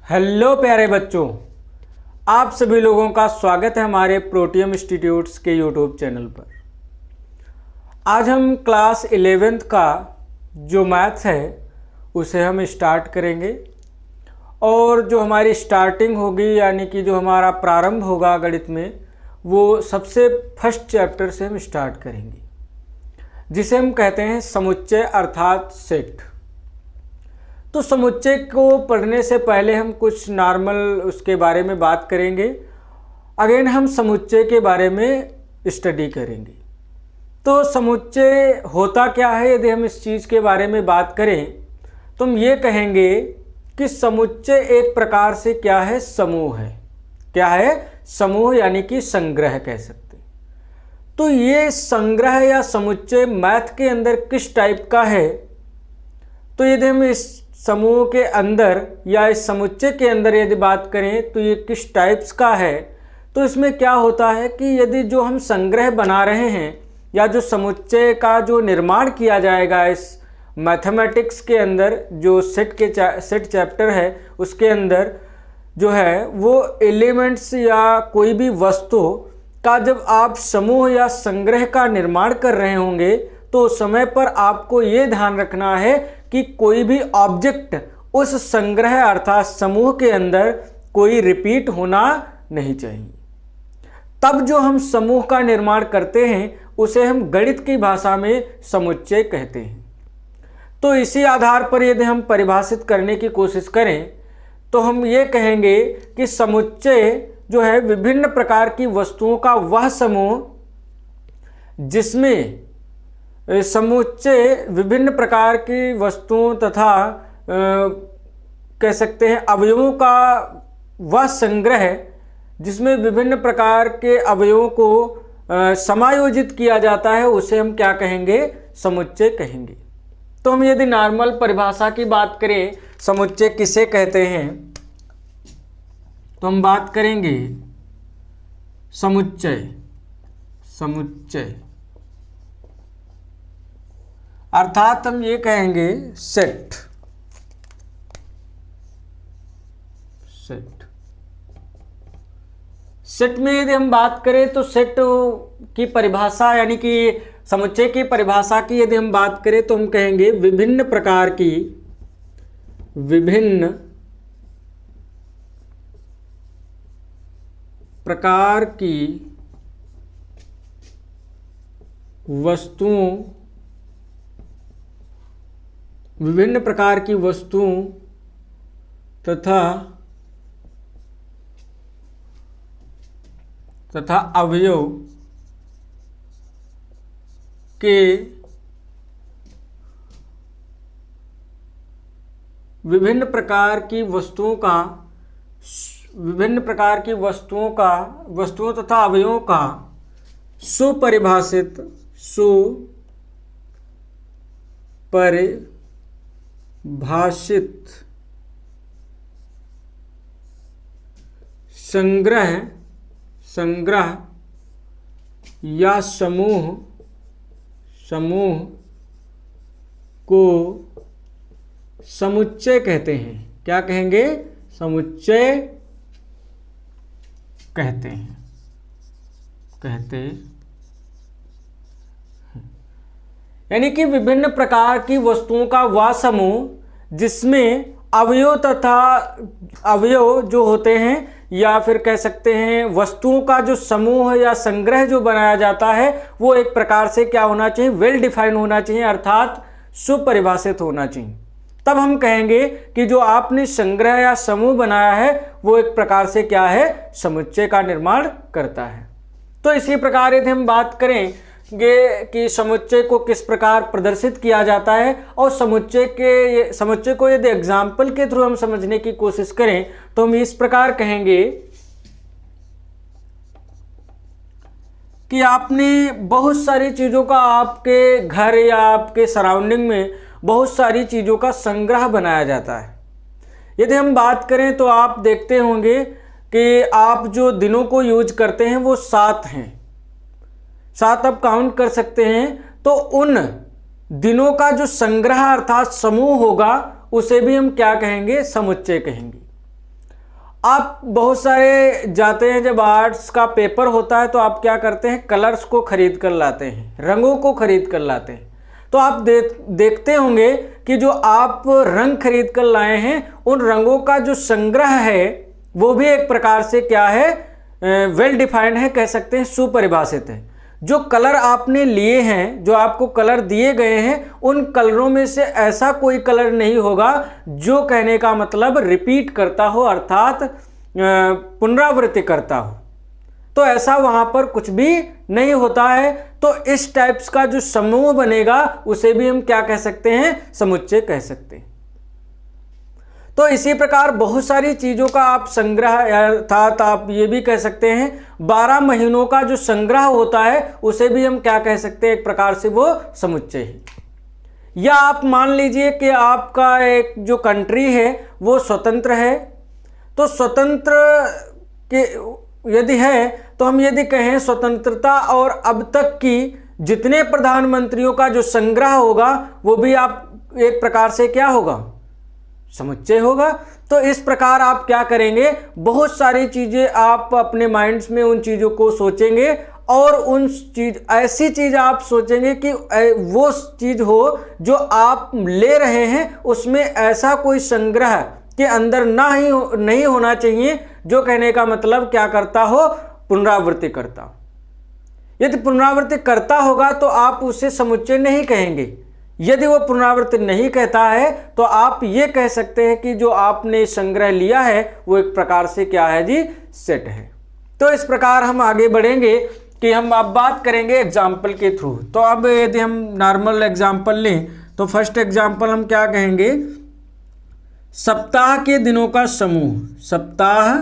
Hello प्यारे बच्चों, आप सभी लोगों का स्वागत है हमारे प्रोटियम इंस्टीट्यूट्स के यूट्यूब चैनल पर। आज हम क्लास 11th का जो मैथ्स है उसे हम स्टार्ट करेंगे और जो हमारी स्टार्टिंग होगी यानी कि जो हमारा प्रारंभ होगा गणित में वो सबसे फर्स्ट चैप्टर से हम स्टार्ट करेंगे, जिसे हम कहते हैं समुच्चय अर्थात सेट। तो समुच्चय को पढ़ने से पहले हम कुछ नॉर्मल उसके बारे में बात करेंगे। अगेन हम समुच्चय के बारे में स्टडी करेंगे। तो समुच्चय होता क्या है, यदि हम इस चीज़ के बारे में बात करें तो हम ये कहेंगे कि समुच्चय एक प्रकार से क्या है, समूह है। क्या है? समूह, यानी कि संग्रह कह सकते हैं। तो ये संग्रह या समुच्चय मैथ के अंदर किस टाइप का है, तो यदि हम इस समूह के अंदर या इस समुच्चय के अंदर यदि बात करें तो ये किस टाइप्स का है, तो इसमें क्या होता है कि यदि जो हम संग्रह बना रहे हैं या जो समुच्चय का जो निर्माण किया जाएगा इस मैथमेटिक्स के अंदर, जो सेट चैप्टर है उसके अंदर जो है वो एलिमेंट्स या कोई भी वस्तु का जब आप समूह या संग्रह का निर्माण कर रहे होंगे तो उस समय पर आपको ये ध्यान रखना है कि कोई भी ऑब्जेक्ट उस संग्रह अर्थात समूह के अंदर कोई रिपीट होना नहीं चाहिए। तब जो हम समूह का निर्माण करते हैं उसे हम गणित की भाषा में समुच्चय कहते हैं। तो इसी आधार पर यदि हम परिभाषित करने की कोशिश करें तो हम ये कहेंगे कि समुच्चय जो है विभिन्न प्रकार की वस्तुओं का वह समूह जिसमें समुच्चय विभिन्न प्रकार की वस्तुओं तथा कह सकते हैं अवयवों का वह संग्रह जिसमें विभिन्न प्रकार के अवयवों को समायोजित किया जाता है, उसे हम क्या कहेंगे, समुच्चय कहेंगे। तो हम यदि नॉर्मल परिभाषा की बात करें समुच्चय किसे कहते हैं, तो हम बात करेंगे समुच्चय अर्थात हम ये कहेंगे सेट। सेट में यदि हम बात करें तो सेट की परिभाषा यानी कि समुच्चय की परिभाषा की यदि हम बात करें तो हम कहेंगे विभिन्न प्रकार की वस्तुओं तथा अवयव के विभिन्न प्रकार की वस्तुओं तथा अवयवों का सुपरिभाषित संग्रह या समूह को समुच्चय कहते हैं। क्या कहेंगे? समुच्चय कहते हैं। यानी कि विभिन्न प्रकार की वस्तुओं का वह समूह जिसमें अवयव जो होते हैं या फिर कह सकते हैं वस्तुओं का जो समूह या संग्रह जो बनाया जाता है वो एक प्रकार से क्या होना चाहिए, वेल डिफाइन होना चाहिए अर्थात सुपरिभाषित होना चाहिए। तब हम कहेंगे कि जो आपने संग्रह या समूह बनाया है वो एक प्रकार से क्या है, समुच्चय का निर्माण करता है। तो इसी प्रकार यदि हम बात करें कि समुच्चय को किस प्रकार प्रदर्शित किया जाता है और समुच्चय को यदि एग्जाम्पल के थ्रू हम समझने की कोशिश करें तो हम इस प्रकार कहेंगे कि आपने बहुत सारी चीज़ों का आपके घर या आपके सराउंडिंग में बहुत सारी चीज़ों का संग्रह बनाया जाता है। यदि हम बात करें तो आप देखते होंगे कि आप जो दिनों को यूज करते हैं वो 7 हैं, 7 आप काउंट कर सकते हैं। तो उन दिनों का जो संग्रह अर्थात समूह होगा उसे भी हम क्या कहेंगे, समुच्चय कहेंगे। आप बहुत सारे जाते हैं, जब आर्ट्स का पेपर होता है तो आप क्या करते हैं, कलर्स को खरीद कर लाते हैं, रंगों को खरीद कर लाते हैं। तो आप देखते होंगे कि जो आप रंग खरीद कर लाए हैं उन रंगों का जो संग्रह है वो भी एक प्रकार से क्या है, वेल डिफाइंड है, कह सकते हैं सुपरिभाषित है। जो कलर आपने लिए हैं, जो आपको कलर दिए गए हैं, उन कलरों में से ऐसा कोई कलर नहीं होगा जो कहने का मतलब रिपीट करता हो, अर्थात पुनरावृत्ति करता हो। तो ऐसा वहां पर कुछ भी नहीं होता है। तो इस टाइप्स का जो समूह बनेगा उसे भी हम क्या कह सकते हैं, समुच्चय कह सकते हैं। तो इसी प्रकार बहुत सारी चीजों का आप संग्रह, अर्थात आप ये भी कह सकते हैं 12 महीनों का जो संग्रह होता है उसे भी हम क्या कह सकते हैं, एक प्रकार से वो समुच्चय है। या आप मान लीजिए कि आपका एक जो कंट्री है वो स्वतंत्र है, तो स्वतंत्र के यदि है तो हम यदि कहें स्वतंत्रता और अब तक की जितने प्रधानमंत्रियों का जो संग्रह होगा वो भी आप एक प्रकार से क्या होगा, समुच्चय होगा। तो इस प्रकार आप क्या करेंगे, बहुत सारी चीजें आप अपने माइंड्स में उन चीजों को सोचेंगे और उन चीज, ऐसी चीज आप सोचेंगे कि वो चीज हो जो आप ले रहे हैं उसमें ऐसा कोई संग्रह के अंदर नहीं होना चाहिए जो कहने का मतलब क्या करता हो, पुनरावृत्ति करता हो। यदि पुनरावृत्ति करता होगा तो आप उसे समुच्चय नहीं कहेंगे। यदि वो पुनरावृत्ति नहीं कहता है तो आप ये कह सकते हैं कि जो आपने संग्रह लिया है वो एक प्रकार से क्या है जी, सेट है। तो इस प्रकार हम आगे बढ़ेंगे कि हम अब बात करेंगे एग्जाम्पल के थ्रू। तो अब यदि हम नॉर्मल एग्जाम्पल लें तो फर्स्ट एग्जाम्पल हम क्या कहेंगे, सप्ताह के दिनों का समूह। सप्ताह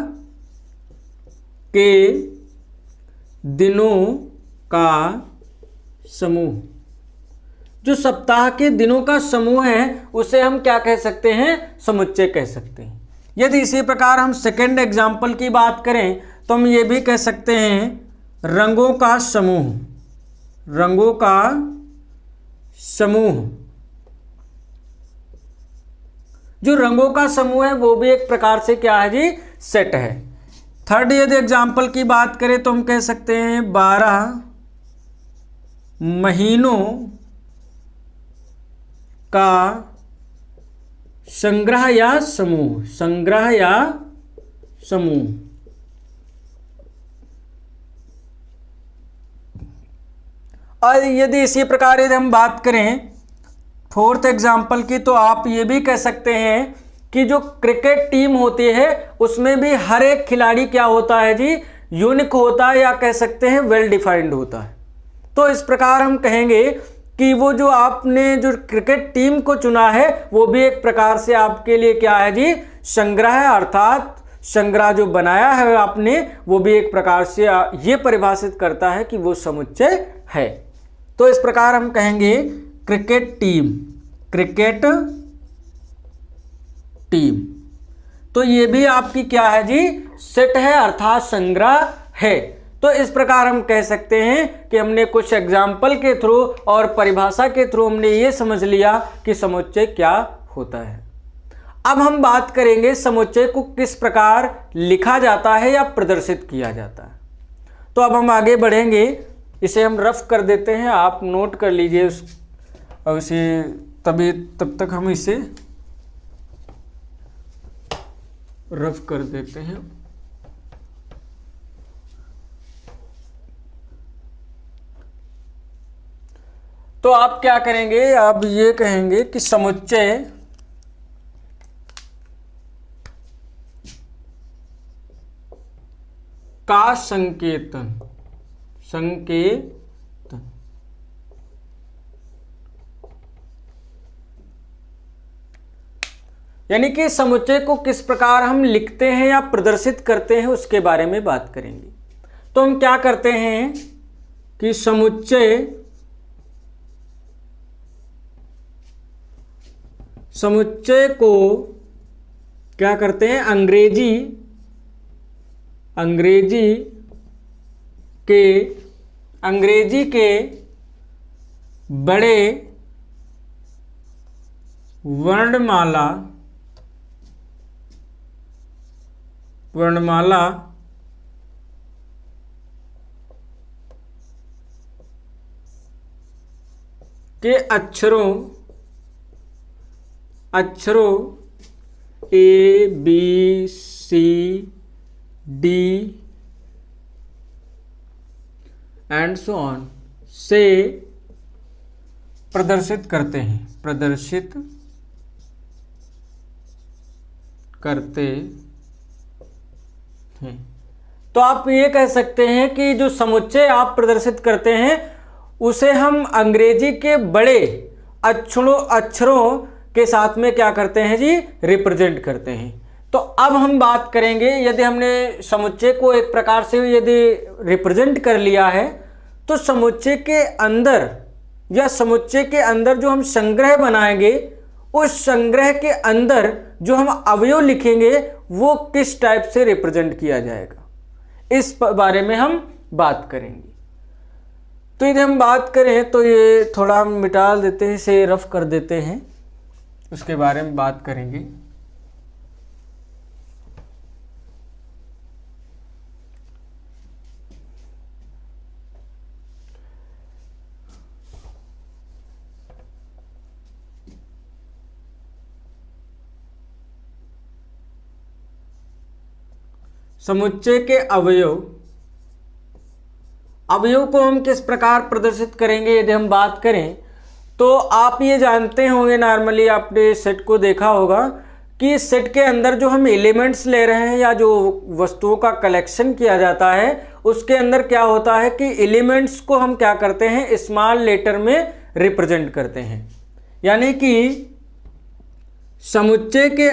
के दिनों का समूह, जो सप्ताह के दिनों का समूह है उसे हम क्या कह सकते हैं, समुच्चय कह सकते हैं। यदि इसी प्रकार हम सेकेंड एग्जाम्पल की बात करें तो हम ये भी कह सकते हैं रंगों का समूह। रंगों का समूह, जो रंगों का समूह है वो भी एक प्रकार से क्या है जी, सेट है। थर्ड यदि एग्जाम्पल की बात करें तो हम कह सकते हैं 12 महीनों का संग्रह या समूह। संग्रह या समूह, और यदि इसी प्रकार यदि हम बात करें फोर्थ एग्जाम्पल की तो आप ये भी कह सकते हैं कि जो क्रिकेट टीम होती है उसमें भी हर एक खिलाड़ी क्या होता है जी, यूनिक होता है, या कह सकते हैं वेल डिफाइंड होता है। तो इस प्रकार हम कहेंगे कि वो जो आपने जो क्रिकेट टीम को चुना है वो भी एक प्रकार से आपके लिए क्या है जी, संग्रह है, अर्थात संग्रह जो बनाया है आपने वो भी एक प्रकार से ये परिभाषित करता है कि वो समुच्चय है। तो इस प्रकार हम कहेंगे क्रिकेट टीम, क्रिकेट टीम, तो ये भी आपकी क्या है जी, सेट है, अर्थात संग्रह है। तो इस प्रकार हम कह सकते हैं कि हमने कुछ एग्जाम्पल के थ्रू और परिभाषा के थ्रू हमने ये समझ लिया कि समुच्चय क्या होता है। अब हम बात करेंगे समुच्चय को किस प्रकार लिखा जाता है या प्रदर्शित किया जाता है। तो अब हम आगे बढ़ेंगे, इसे हम रफ कर देते हैं, आप नोट कर लीजिए उसे, तब तक हम इसे रफ कर देते हैं। तो आप क्या करेंगे, आप ये कहेंगे कि समुच्चय का संकेतन, संकेतन, यानी कि समुच्चय को किस प्रकार हम लिखते हैं या प्रदर्शित करते हैं उसके बारे में बात करेंगे। तो हम क्या करते हैं कि समुच्चय को क्या करते हैं, अंग्रेजी के बड़े वर्णमाला के अक्षरों A B C D and so on से प्रदर्शित करते हैं। तो आप ये कह सकते हैं कि जो समुच्चय आप प्रदर्शित करते हैं उसे हम अंग्रेजी के बड़े अक्षरों के साथ में क्या करते हैं जी, रिप्रेजेंट करते हैं। तो अब हम बात करेंगे, यदि हमने समुच्चय को एक प्रकार से यदि रिप्रेजेंट कर लिया है तो समुच्चय के अंदर या समुच्चय के अंदर जो हम संग्रह बनाएंगे उस संग्रह के अंदर जो हम अवयव लिखेंगे वो किस टाइप से रिप्रेजेंट किया जाएगा, इस बारे में हम बात करेंगे। तो यदि हम बात करें तो ये थोड़ा हम मिटा देते हैं, इसे रफ कर देते हैं, उसके बारे में बात करेंगे। समुच्चय के अवयव को हम किस प्रकार प्रदर्शित करेंगे यदि हम बात करें तो आप ये जानते होंगे, नॉर्मली आपने सेट को देखा होगा कि सेट के अंदर जो हम एलिमेंट्स ले रहे हैं या जो वस्तुओं का कलेक्शन किया जाता है उसके अंदर क्या होता है कि एलिमेंट्स को हम क्या करते हैं, स्मॉल लेटर में रिप्रेजेंट करते हैं। यानी कि समुच्चय के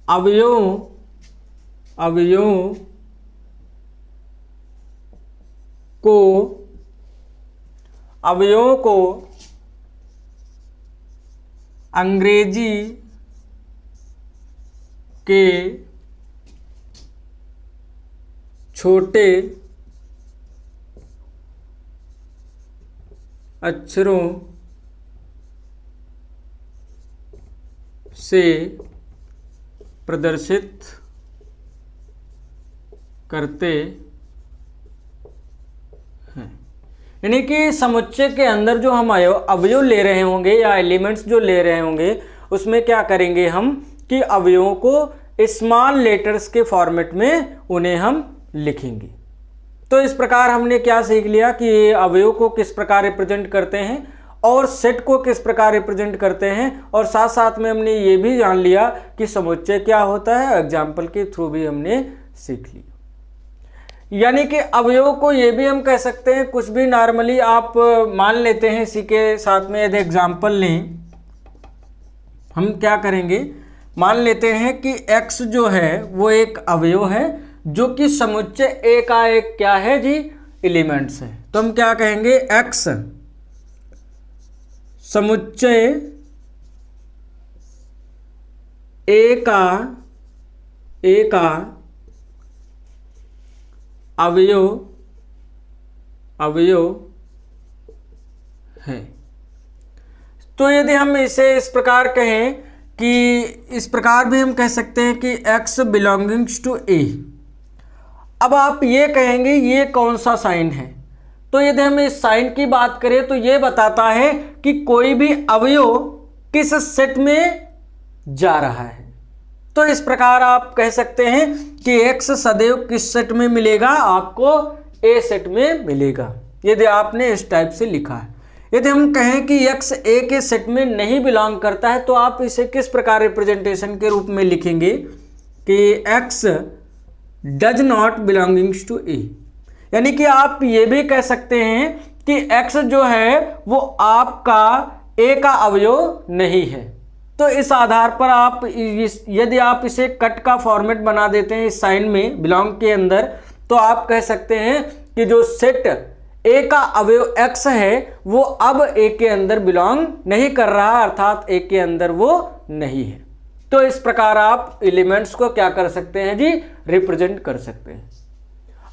अवयवों को अंग्रेजी के छोटे अक्षरों से प्रदर्शित करते हैं। यानी कि समुच्चय के अंदर जो हम अवयव ले रहे होंगे या एलिमेंट्स जो ले रहे होंगे उसमें क्या करेंगे हम कि अवयवों को स्मॉल लेटर्स के फॉर्मेट में उन्हें हम लिखेंगे। तो इस प्रकार हमने क्या सीख लिया कि ये अवयव को किस प्रकार रिप्रेजेंट करते हैं और सेट को किस प्रकार रिप्रेजेंट करते हैं, और साथ साथ में हमने ये भी जान लिया कि समुच्चय क्या होता है, एग्जाम्पल के थ्रू भी हमने सीख लिया। यानी कि अवयव को ये भी हम कह सकते हैं, कुछ भी नॉर्मली आप मान लेते हैं। इसी के साथ में यदि एग्जाम्पल लें, हम क्या करेंगे, मान लेते हैं कि x जो है वो एक अवयव है जो कि समुच्चय A का एक क्या है जी, एलिमेंट्स है। तो हम क्या कहेंगे, x समुच्चय A का अवयव है। तो यदि हम इसे इस प्रकार कहें कि इस प्रकार भी हम कह सकते हैं कि x बिलोंगिंग्स टू A। अब आप ये कहेंगे ये कौन सा साइन है, तो यदि हम इस साइन की बात करें तो ये बताता है कि कोई भी अवयव किस सेट में जा रहा है। तो इस प्रकार आप कह सकते हैं कि x सदैव किस सेट में मिलेगा, आपको A सेट में मिलेगा, यदि आपने इस टाइप से लिखा है। यदि हम कहें कि x A के सेट में नहीं बिलोंग करता है तो आप इसे किस प्रकार रिप्रेजेंटेशन के रूप में लिखेंगे कि x does not belongings to A। यानी कि आप ये भी कह सकते हैं कि x जो है वो आपका A का अवयव नहीं है। तो इस आधार पर आप यदि आप इसे कट का फॉर्मेट बना देते हैं इस साइन में बिलोंग के अंदर, तो आप कह सकते हैं कि जो सेट A का अवयव x है वो अब A के अंदर बिलोंग नहीं कर रहा, अर्थात A के अंदर वो नहीं है। तो इस प्रकार आप एलिमेंट्स को क्या कर सकते हैं जी, रिप्रेजेंट कर सकते हैं।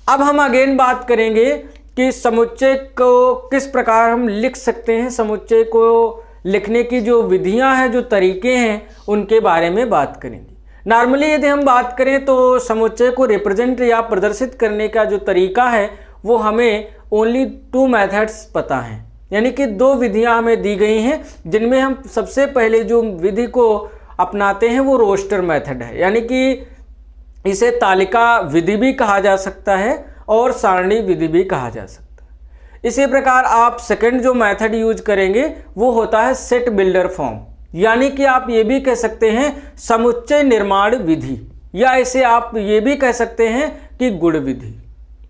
अब हम अगेन बात करेंगे कि समुच्चय को किस प्रकार हम लिख सकते हैं, समुच्चय को लिखने की जो विधियां हैं, जो तरीके हैं, उनके बारे में बात करेंगे। नॉर्मली यदि हम बात करें तो समुच्चय को रिप्रेजेंट या प्रदर्शित करने का जो तरीका है वो हमें ओनली 2 मेथड्स पता हैं, यानी कि 2 विधियां हमें दी गई हैं, जिनमें हम सबसे पहले जो विधि को अपनाते हैं वो रोस्टर मेथड है, यानी कि इसे तालिका विधि भी कहा जा सकता है और सारणी विधि भी कहा जा सकता है। इसी प्रकार आप सेकंड जो मेथड यूज करेंगे वो होता है सेट बिल्डर फॉर्म, यानी कि आप ये भी कह सकते हैं समुच्चय निर्माण विधि, या इसे आप ये भी कह सकते हैं कि गुण विधि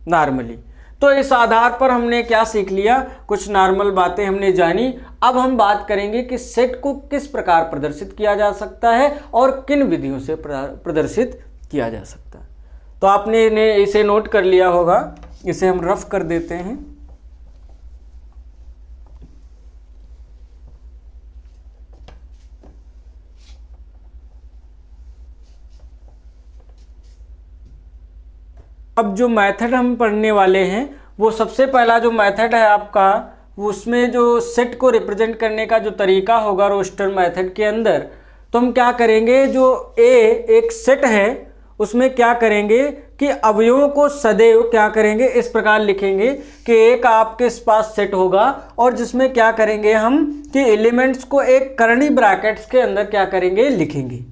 नॉर्मली। तो इस आधार पर हमने क्या सीख लिया, कुछ नॉर्मल बातें हमने जानी। अब हम बात करेंगे कि सेट को किस प्रकार प्रदर्शित किया जा सकता है और किन विधियों से प्रदर्शित किया जा सकता है। तो आपने इसे नोट कर लिया होगा, इसे हम रफ कर देते हैं। अब जो मेथड हम पढ़ने वाले हैं वो सबसे पहला जो मेथड है आपका, उसमें जो सेट को रिप्रेजेंट करने का जो तरीका होगा रोस्टर मेथड के अंदर, तो हम क्या करेंगे, जो ए एक सेट है उसमें क्या करेंगे कि अवयवों को सदैव क्या करेंगे, इस प्रकार लिखेंगे कि एक आपके पास सेट होगा और जिसमें क्या करेंगे हम कि एलिमेंट्स को एक करली ब्रैकेट्स के अंदर क्या करेंगे, लिखेंगे।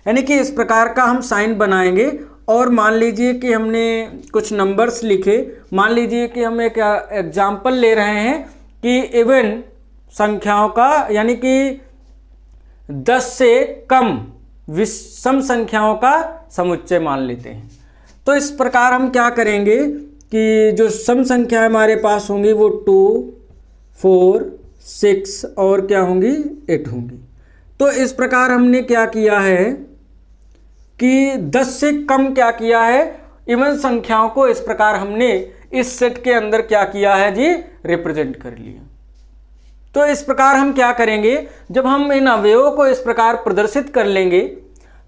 यानी कि इस प्रकार का हम साइन बनाएंगे और मान लीजिए कि हमने कुछ नंबर्स लिखे, मान लीजिए कि हम एक एग्जाम्पल ले रहे हैं कि इवन संख्याओं का, यानी कि 10 से कम विषम संख्याओं का समुच्चय मान लेते हैं। तो इस प्रकार हम क्या करेंगे कि जो सम संख्या हमारे पास होंगी वो 2, 4, 6 और क्या होंगी, 8 होंगी। तो इस प्रकार हमने क्या किया है कि 10 से कम क्या किया है, इवन संख्याओं को इस प्रकार हमने इस सेट के अंदर क्या किया है जी, रिप्रेजेंट कर लिया। तो इस प्रकार हम क्या करेंगे, जब हम इन अवयवों को इस प्रकार प्रदर्शित कर लेंगे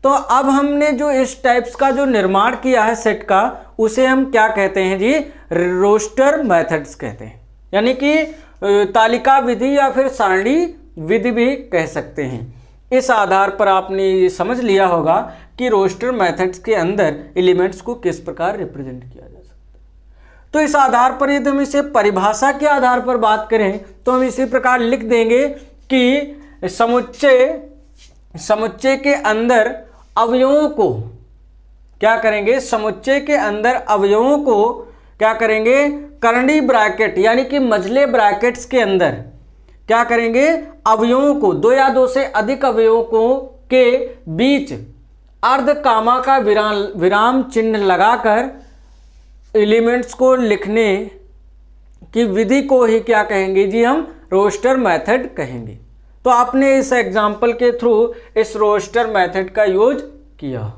तो अब हमने जो इस टाइप्स का जो निर्माण किया है सेट का, उसे हम क्या कहते हैं जी, रोस्टर मेथड्स कहते हैं, यानी कि तालिका विधि या फिर सारणी विधि भी कह सकते हैं। इस आधार पर आपने ये समझ लिया होगा कि रोस्टर मेथड्स के अंदर एलिमेंट्स को किस प्रकार रिप्रेजेंट किया जा सकता है। तो इस आधार पर यदि हम इसे परिभाषा के आधार पर बात करें तो हम इसी प्रकार लिख देंगे कि समुच्चय के अंदर अवयवों को क्या करेंगे, समुच्चय के अंदर अवयवों को क्या करेंगे, करली ब्रैकेट यानी कि मझले ब्रैकेट्स के अंदर क्या करेंगे, अवयवों को 2 या 2 से अधिक अवयवों को के बीच अर्ध कामा का विराम चिन्ह लगाकर एलिमेंट्स को लिखने की विधि को ही क्या कहेंगे जी, हम रोस्टर मेथड कहेंगे। तो आपने इस एग्जाम्पल के थ्रू इस रोस्टर मेथड का यूज किया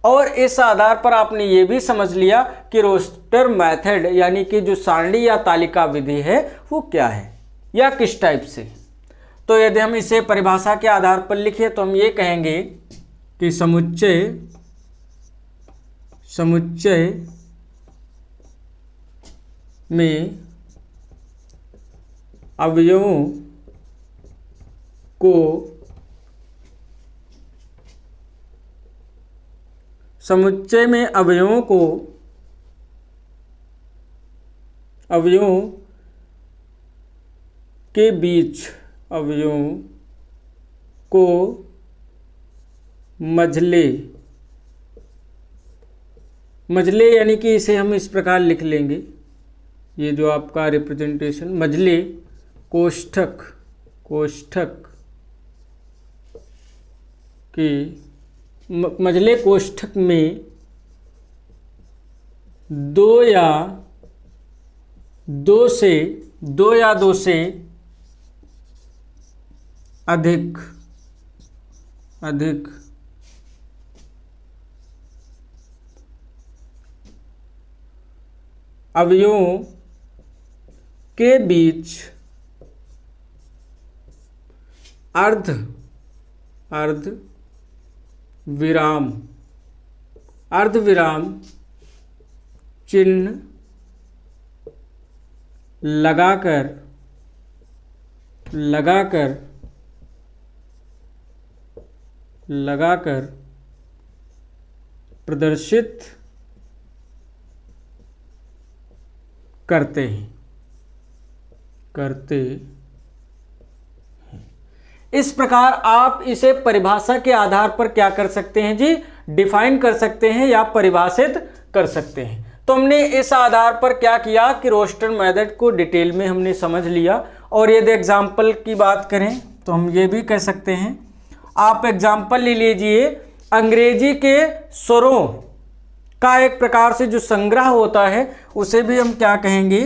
और इस आधार पर आपने ये भी समझ लिया कि रोस्टर मेथड यानी कि जो सारणी या तालिका विधि है वो क्या है या किस टाइप से। तो यदि हम इसे परिभाषा के आधार पर लिखें तो हम ये कहेंगे कि समुच्चय में अवयवों को अवयवों के बीच अवयवों को मझले यानी कि इसे हम इस प्रकार लिख लेंगे, ये जो आपका रिप्रेजेंटेशन मझले कोष्ठक की मझले कोष्ठक में 2 या 2 से अधिक अवयवों के बीच अर्ध विराम चिन्ह लगाकर प्रदर्शित करते हैं। इस प्रकार आप इसे परिभाषा के आधार पर क्या कर सकते हैं जी, डिफाइन कर सकते हैं या परिभाषित कर सकते हैं। तो हमने इस आधार पर क्या किया कि रोस्टर मेथड को डिटेल में हमने समझ लिया। और यदि एग्जाम्पल की बात करें तो हम ये भी कह सकते हैं, आप एग्जाम्पल ले लीजिए, अंग्रेजी के स्वरों का एक प्रकार से जो संग्रह होता है उसे भी हम क्या कहेंगे,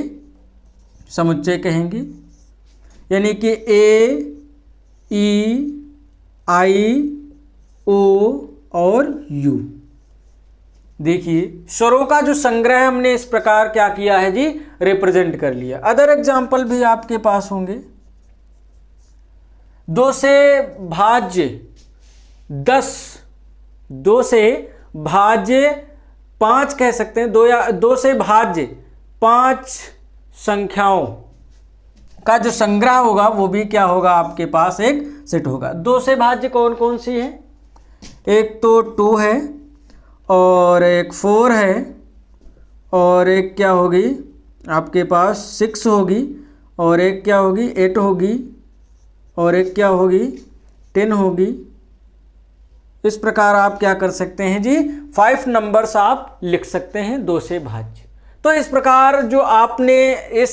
समुच्चय कहेंगे। यानी कि ए, ई, आई, ओ और यू। देखिए स्वरों का जो संग्रह हमने इस प्रकार क्या किया है जी, रिप्रेजेंट कर लिया। अदर एग्जाम्पल भी आपके पास होंगे। 2 से भाज्य 10, 2 से भाज्य 5 कह सकते हैं, 2 से भाज्य 5 संख्याओं का जो संग्रह होगा वो भी क्या होगा, आपके पास एक सेट होगा। 2 से भाज्य कौन कौन सी है, एक तो 2 है और एक 4 है और एक क्या होगी आपके पास 6 होगी और एक क्या होगी 8 होगी और एक क्या होगी 10 होगी। इस प्रकार आप क्या कर सकते हैं जी, 5 नंबर्स आप लिख सकते हैं 2 से भाज्य। तो इस प्रकार जो आपने इस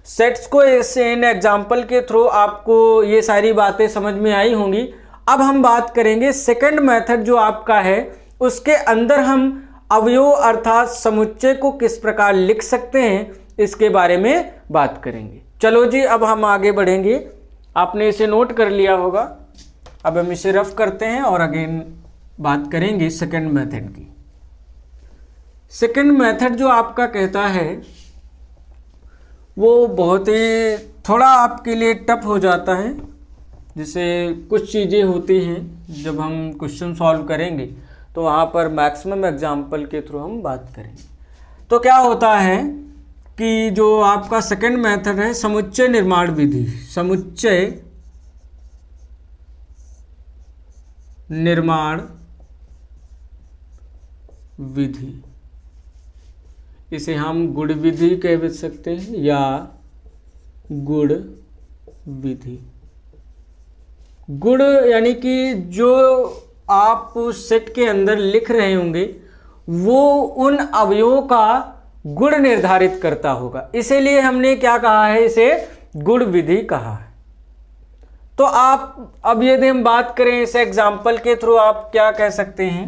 सेट्स को इस इन एग्जाम्पल के थ्रू आपको ये सारी बातें समझ में आई होंगी। अब हम बात करेंगे सेकंड मेथड जो आपका है, उसके अंदर हम अवयव अर्थात समुच्चय को किस प्रकार लिख सकते हैं इसके बारे में बात करेंगे। चलो जी अब हम आगे बढ़ेंगे। आपने इसे नोट कर लिया होगा, अब हम इसे रफ करते हैं और अगेन बात करेंगे सेकंड मेथड की। सेकंड मेथड जो आपका कहता है वो बहुत ही थोड़ा आपके लिए टफ हो जाता है। जैसे कुछ चीज़ें होती हैं जब हम क्वेश्चन सॉल्व करेंगे तो वहाँ पर मैक्सिमम एग्जाम्पल के थ्रू हम बात करेंगे। तो क्या होता है कि जो आपका सेकंड मेथड है समुच्चय निर्माण विधि, समुच्चय निर्माण विधि, इसे हम गुण विधि कह सकते हैं या गुण विधि। गुण यानी कि जो आप उस सेट के अंदर लिख रहे होंगे वो उन अवयवों का गुण निर्धारित करता होगा, इसीलिए हमने क्या कहा है, इसे गुण विधि कहा है। तो आप अब यदि हम बात करें इस एग्जाम्पल के थ्रू आप क्या कह सकते हैं,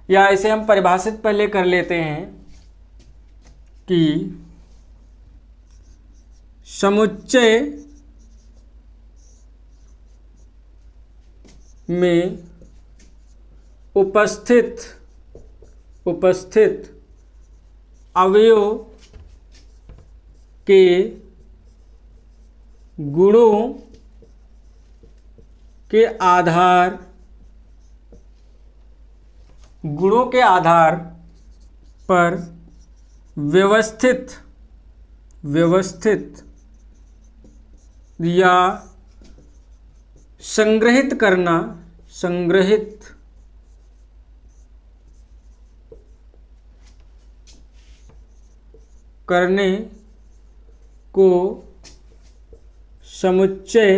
या इसे हम परिभाषित पहले कर लेते हैं कि समुच्चय में उपस्थित अवयव के गुणों के आधार पर व्यवस्थित या संग्रहित करने को समुच्चय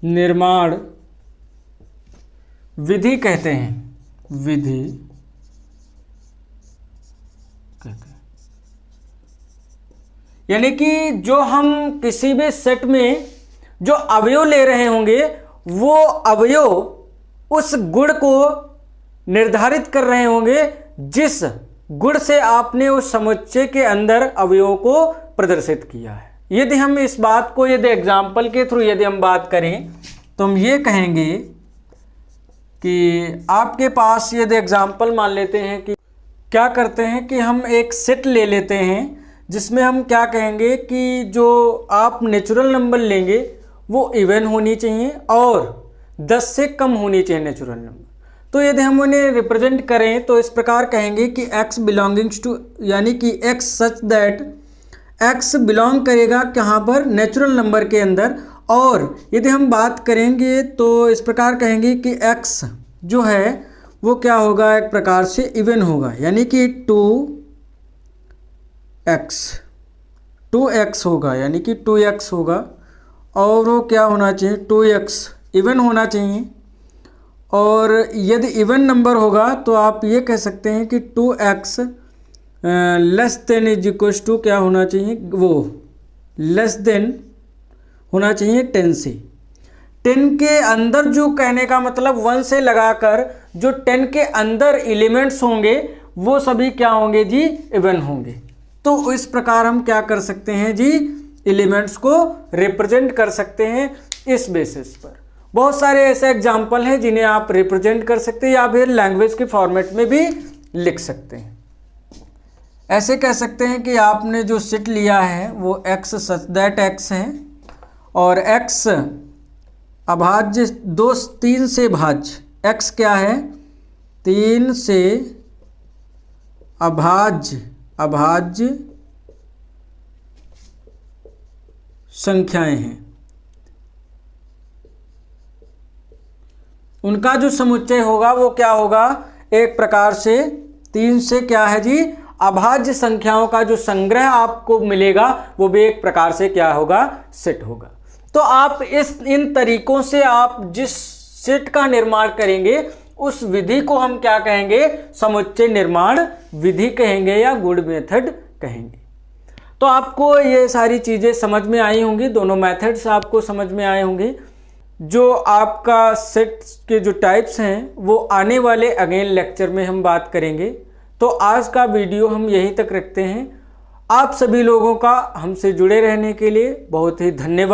निर्माण विधि कहते हैं। विधि कहते हैं यानी कि जो हम किसी भी सेट में जो अवयव ले रहे होंगे वो अवयव उस गुण को निर्धारित कर रहे होंगे जिस गुण से आपने उस समुच्चय के अंदर अवयवों को प्रदर्शित किया है। यदि हम इस बात को यदि एग्जाम्पल के थ्रू यदि हम बात करें तो हम ये कहेंगे कि आपके पास यदि एग्जाम्पल मान लेते हैं कि क्या करते हैं कि हम एक सेट ले लेते हैं जिसमें हम क्या कहेंगे कि जो आप नेचुरल नंबर लेंगे वो इवन होनी चाहिए और 10 से कम होनी चाहिए नेचुरल नंबर। तो यदि हम उन्हें रिप्रेजेंट करें तो इस प्रकार कहेंगे कि x बिलोंगिंग्स टू, यानी कि x such that x belong करेगा कहाँ पर, नेचुरल नंबर के अंदर। और यदि हम बात करेंगे तो इस प्रकार कहेंगे कि x जो है वो क्या होगा, एक प्रकार से इवन होगा, यानी कि 2x होगा, यानी कि 2x होगा। और वो क्या होना चाहिए, 2x इवन होना चाहिए। और यदि इवन नंबर होगा तो आप ये कह सकते हैं कि 2x less than is equals to क्या होना चाहिए, वो लेस देन होना चाहिए 10 से। 10 के अंदर जो कहने का मतलब 1 से लगाकर जो 10 के अंदर एलिमेंट्स होंगे वो सभी क्या होंगे जी, इवन होंगे। तो इस प्रकार हम क्या कर सकते हैं जी, एलिमेंट्स को रिप्रेजेंट कर सकते हैं इस बेसिस पर। बहुत सारे ऐसे एग्जाम्पल हैं जिन्हें आप रिप्रेजेंट कर सकते हैं या फिर लैंग्वेज के फॉर्मेट में भी लिख सकते हैं। ऐसे कह सकते हैं कि आपने जो सेट लिया है वो x सच दैट x है और x अभाज्य 3 से भाज्य, x क्या है 3 से अभाज्य संख्याएं हैं। उनका जो समुच्चय होगा वो क्या होगा, एक प्रकार से 3 से क्या है जी, अभाज्य संख्याओं का जो संग्रह आपको मिलेगा वो भी एक प्रकार से क्या होगा, सेट होगा। तो आप इन तरीकों से आप जिस सेट का निर्माण करेंगे उस विधि को हम क्या कहेंगे, समुच्चय निर्माण विधि कहेंगे या गुड मेथड कहेंगे। तो आपको ये सारी चीज़ें समझ में आई होंगी, दोनों मेथड्स आपको समझ में आए होंगे। जो आपका सेट के जो टाइप्स हैं वो आने वाले अगेन लेक्चर में हम बात करेंगे। तो आज का वीडियो हम यहीं तक रखते हैं। आप सभी लोगों का हमसे जुड़े रहने के लिए बहुत ही धन्यवाद।